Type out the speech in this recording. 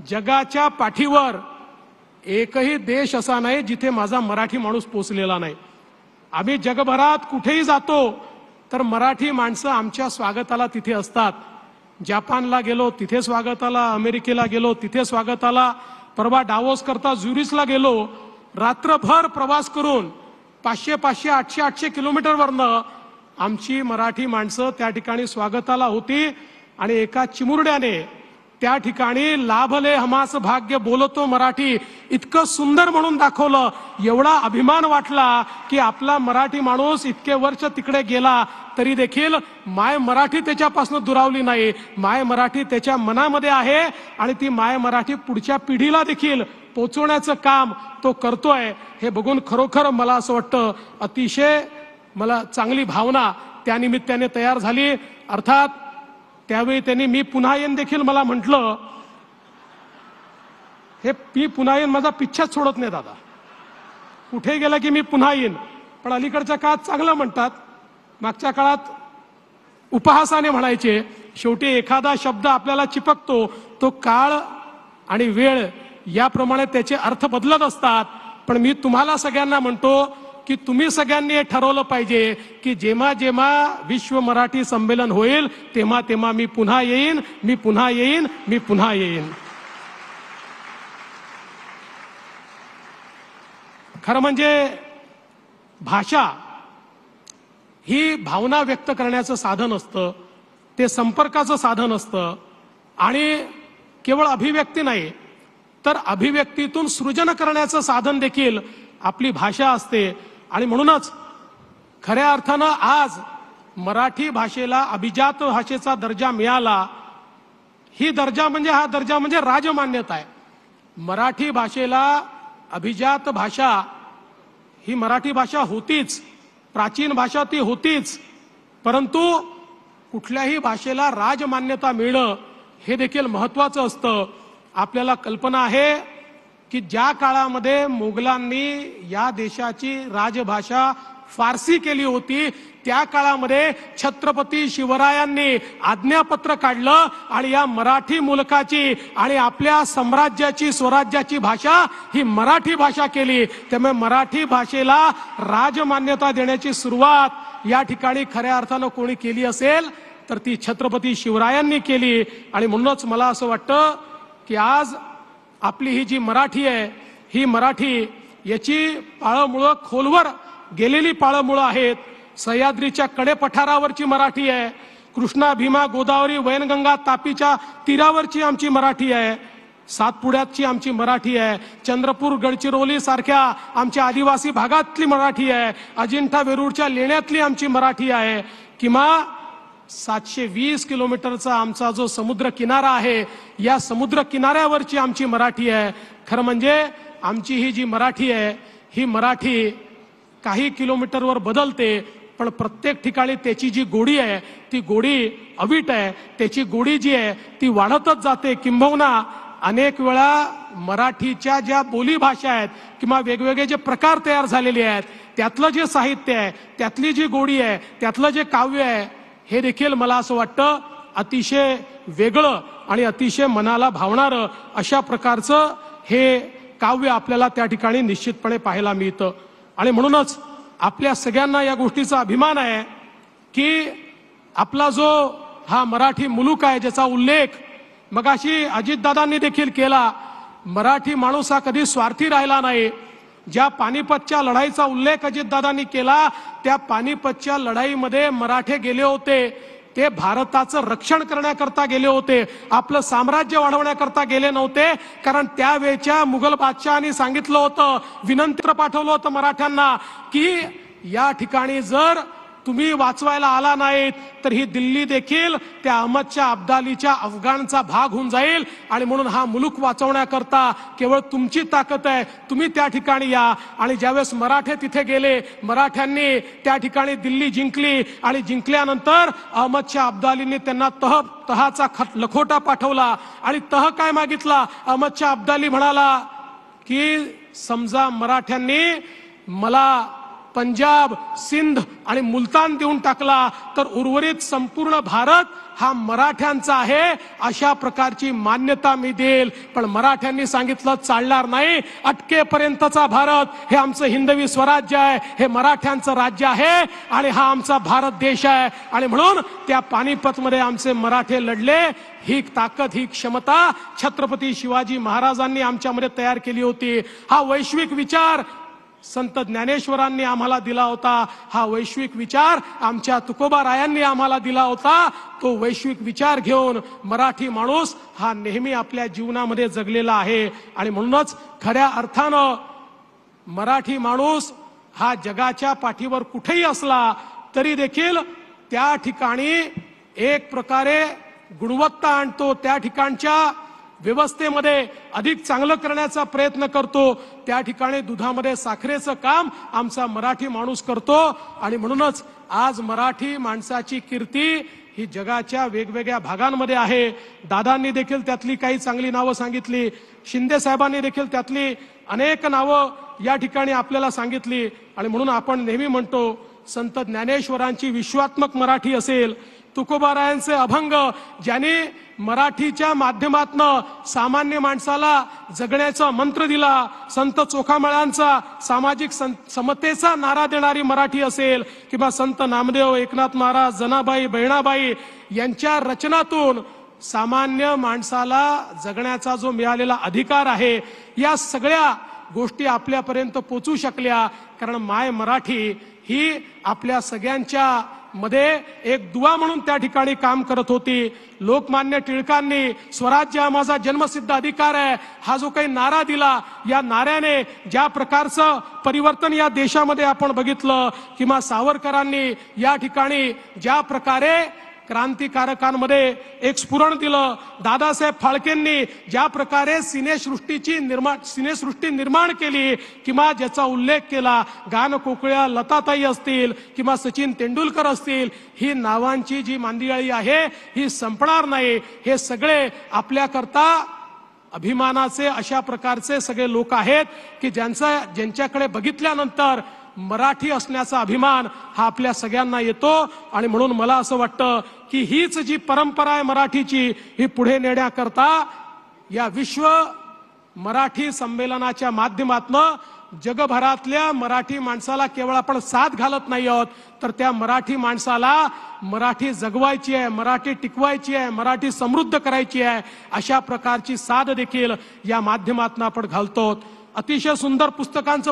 जगाच्या पाठीवर एकही देश असा नाही जिथे माझा मराठी माणूस पोचलेला नाही। आम्ही जगभरात कुठेही जातो तर मराठी माणसं आमच्या स्वागताला तिथे असतात। जपानला गेलो तिथे स्वागताला, अमेरिकेला गेलो तिथे स्वागताला, परवा डावोस करता झुरिचला गेलो, रात्रभर प्रवास करून 500 800 किलोमीटरवरनं आमची मराठी माणसं त्या ठिकाणी स्वागताला होती। आणि एका चिमुरड्याने त्या ठिकाणी लाभले हमास भाग्य बोलतो मराठी इतकं सुंदर म्हणून दाखवलं। एवढा अभिमान वाटला की आपला मराठी माणूस इतके वर्ष तिकडे गेला तरी देखील माय मराठी त्याच्यापासून दुरावली नाही। माय मराठी त्याच्या मनामध्ये आहे आणि ती माय मराठी पुढच्या पिढीला देखील पोचवण्याचं काम तो करतोय। हे बघून खरोखर मला असं वाटतं अतिशय मला चांगली भावना त्या निमित्ताने तयार झाली। अर्थात त्यावेळी त्यांनी मी पुन्हा येईन देखील मला म्हटलं। हे मी पुन्हा येईन माझा पिच्छाच सोडत नाही दादा, कुठे गेला की मी पुन्हा येईन। पण अलीकडच्या काळात चांगलं म्हणतात, मागच्या काळात उपहासाने म्हणायचे। शेवटी एखादा शब्द आपल्याला चिपकतो तो काळ आणि वेळ याप्रमाणे त्याचे अर्थ बदलत असतात। पण मी तुम्हाला सगळ्यांना म्हणतो की तुम्ही सगळ्यांनी हे ठरवलं पाहिजे की जेव्हा जेव्हा विश्व मराठी संमेलन होईल तेव्हा तेव्हा मी पुन्हा येईन, मी पुन्हा येईन, मी पुन्हा येईन। खरं म्हणजे भाषा ही भावना व्यक्त करण्याचं साधन असतं, ते संपर्काचं साधन असतं आणि केवळ अभिव्यक्ती नाही तर अभिव्यक्तीतून सृजन करण्याचं साधन देखील आपली भाषा असते। आणि म्हणूनच खऱ्या अर्थानं आज मराठी भाषेला अभिजात भाषेचा दर्जा मिळाला। हा दर्जा म्हणजे राजमान्यता आहे। मराठी भाषेला अभिजात भाषा ही मराठी भाषा होतीच, प्राचीन भाषा ती होतीच, परंतु कुठल्याही भाषेला राजमान्यता मिळणं हे देखील महत्त्वाचं असतं। आपल्याला कल्पना आहे की ज्या काळामध्ये मोगलांनी या देशाची राजभाषा फारसी केली होती त्या काळामध्ये छत्रपती शिवरायांनी आज्ञापत्र काढलं आणि या मराठी मुलकाची आणि आपल्या साम्राज्याची स्वराज्याची भाषा ही मराठी भाषा केली। त्यामुळे मराठी भाषेला राजमान्यता देण्याची सुरुवात या ठिकाणी खऱ्या अर्थानं कोणी केली असेल तर ती छत्रपती शिवरायांनी केली। आणि म्हणूनच मला असं वाटतं की आज आपली ही जी मराठी आहे ही मराठी याची पाळमुळं खोलवर गेलेली पाळमुळं आहेत। सह्याद्रीच्या कडेपठारावरची मराठी आहे, कृष्णा भीमा गोदावरी वैनगंगा तापीच्या तीरावरची आमची मराठी आहे, सातपुड्याची आमची मराठी आहे, चंद्रपूर गडचिरोली सारख्या आमच्या आदिवासी भागातली मराठी आहे, अजिंठा वेरूळच्या लेण्यातली आमची मराठी आहे, किंवा 720 किलोमीटरचा आमचा जो समुद्र किनारा आहे या समुद्र किनाऱ्यावरची आमची मराठी आहे। खरं म्हणजे आमची ही जी मराठी आहे ही मराठी काही किलोमीटरवर बदलते पण प्रत्येक ठिकाणी त्याची जी गोडी आहे ती गोडी अवीट आहे। त्याची गोडी जी आहे ती वाढतच जाते। किंबहुना अनेक वेळा मराठीच्या ज्या बोली भाषा आहेत किंवा वेगवेगळे जे प्रकार तयार झालेले आहेत त्यातलं जे साहित्य आहे, त्यातली जी गोडी आहे, त्यातलं जे काव्य आहे हे देखील मला असं वाटतं अतिशय वेगळं आणि अतिशय मनाला भावणारं अशा प्रकारचं हे काव्य आपल्याला त्या ठिकाणी निश्चितपणे पाहायला मिळतं। आणि म्हणूनच आपल्या सगळ्यांना या गोष्टीचा अभिमान आहे की आपला जो हा मराठी मुलूक आहे ज्याचा उल्लेख मगाशी अजितदादांनी देखील केला, मराठी माणूस हा कधी स्वार्थी राहिला नाही। ज्या पानिपतच्या लढाईचा उल्लेख अजितदादांनी केला त्या पानिपतच्या लढाईमध्ये मराठे गेले होते ते भारताचं रक्षण करण्याकरता गेले होते, आपलं साम्राज्य वाढवण्याकरता गेले नव्हते। कारण त्यावेळच्या मुघल बादशहांनी सांगितलं होतं, विनंती पाठवलं होतं मराठ्यांना की या ठिकाणी जर तुम्ही वाचवायला आला नाहीत तर ही दिल्ली देखील त्या अहमदच्या अब्दालीच्या अफगाणचा भाग होऊन जाईल आणि म्हणून हा मुलूक वाचवण्याकरता केवळ तुमची ताकद आहे, तुम्ही त्या ठिकाणी या। आणि ज्यावेळेस मराठे तिथे गेले, मराठ्यांनी त्या ठिकाणी दिल्ली जिंकली आणि जिंकल्यानंतर अहमदच्या अब्दालीने त्यांना तहाचा लखोटा पाठवला आणि तह काय मागितला? अहमदच्या अब्दाली म्हणाला की समजा मराठ्यांनी मला पंजाब, सिंध आणि मुलतान देऊन टाकला तर उर्वरित संपूर्ण भारत हा मराठ्यांचा आहे अशा प्रकारची मान्यता मी देईल। पण मराठ्यांनी सांगितलं चालणार नाही, अटकेपर्यंतचा भारत हे आमचं हिंदवी स्वराज्य आहे, हे मराठ्यांचं राज्य आहे आणि हा आमचा भारत देश आहे। आणि म्हणून त्या पानिपतमध्ये आमचे मराठे लढले। ही ताकद, ही क्षमता छत्रपती शिवाजी महाराजांनी आमच्यामध्ये तयार केली होती। हा वैश्विक विचार संत ज्ञानेश्वरांनी आम्हाला दिला होता, हा वैश्विक विचार आमच्या तुकोबारायांनी आम्हाला दिला होता। तो वैश्विक विचार घेऊन मराठी माणूस हा नेहमी आपल्या जीवनामध्ये जगलेला आहे। आणि म्हणूनच खऱ्या अर्थानं मराठी माणूस हा जगाच्या पाठीवर कुठेही असला तरी देखील त्या ठिकाणी एक प्रकारे गुणवत्ता आणतो, त्या ठिकाणच्या व्यवस्थेमध्ये अधिक चांगलं करण्याचा प्रयत्न करतो। त्या ठिकाणी दुधामध्ये साखरेचं काम आमचा मराठी माणूस करतो। आणि म्हणूनच आज मराठी माणसाची कीर्ती ही जगाच्या वेगवेगळ्या भागांमध्ये आहे। दादांनी देखील त्यातली काही चांगली नावं सांगितली, शिंदे साहेबांनी देखील त्यातली अनेक नावं या ठिकाणी आपल्याला सांगितली। आणि म्हणून आपण नेहमी म्हणतो संत ज्ञानेश्वरांची विश्वात्मक मराठी असेल, तुकोबारायांचे अभंग ज्यांनी मराठीच्या माध्यमातनं सामान्य माणसाला जगण्याचा मंत्र दिला, संत चोखामळ्यांचा सामाजिक समतेचा नारा देणारी मराठी असेल, किंवा संत नामदेव, एकनाथ महाराज, जनाबाई, बहिणाबाई यांच्या रचनातून सामान्य माणसाला जगण्याचा जो मिळालेला अधिकार आहे, या सगळ्या गोष्टी आपल्यापर्यंत पोहोचू शकल्या कारण माय मराठी ही आपल्या सगळ्यांच्या मध्ये एक दुवा म्हणून त्या ठिकाणी काम करत होती। लोकमान्य टिळकांनी स्वराज्य हा माझा जन्मसिद्ध अधिकार आहे हा जो काही नारा दिला, या नाऱ्याने ज्या प्रकारचं परिवर्तन या देशामध्ये आपण बघितलं, किंवा सावरकरांनी या ठिकाणी ज्या प्रकारे क्रांतिकारकांमध्ये एक स्फुरण दिलं, दादासाहेब फाळकेंनी ज्या प्रकारे सिनेसृष्टी निर्माण केली किंवा ज्याचा उल्लेख केला, गानकोकिळा लताताई असतील किंवा सचिन तेंडुलकर असतील, ही नावांची जी मांदियाळी आहे ही संपणार नाही। हे सगळे आपल्याकरता अभिमानाचे अशा प्रकारचे सगळे लोक आहेत की ज्यांच्याकडे बघितल्यानंतर मराठी असण्याचा अभिमान हा आपल्या सगळ्यांना येतो। आणि म्हणून मला असं वाटतं की हीच जी परंपरा आहे मराठीची, ही पुढे नेण्याकरता या विश्व मराठी संमेलनाच्या माध्यमातून जगभरातल्या मराठी माणसाला केवळ आपण साथ घालत नाही आहोत, तर त्या मराठी माणसाला मराठी जगवायची आहे, मराठी टिकवायची आहे, मराठी समृद्ध करायची आहे, अशा प्रकारची साथ देखील या माध्यमातून आपण घालतो। अतिशय सुंदर पुस्तकांचं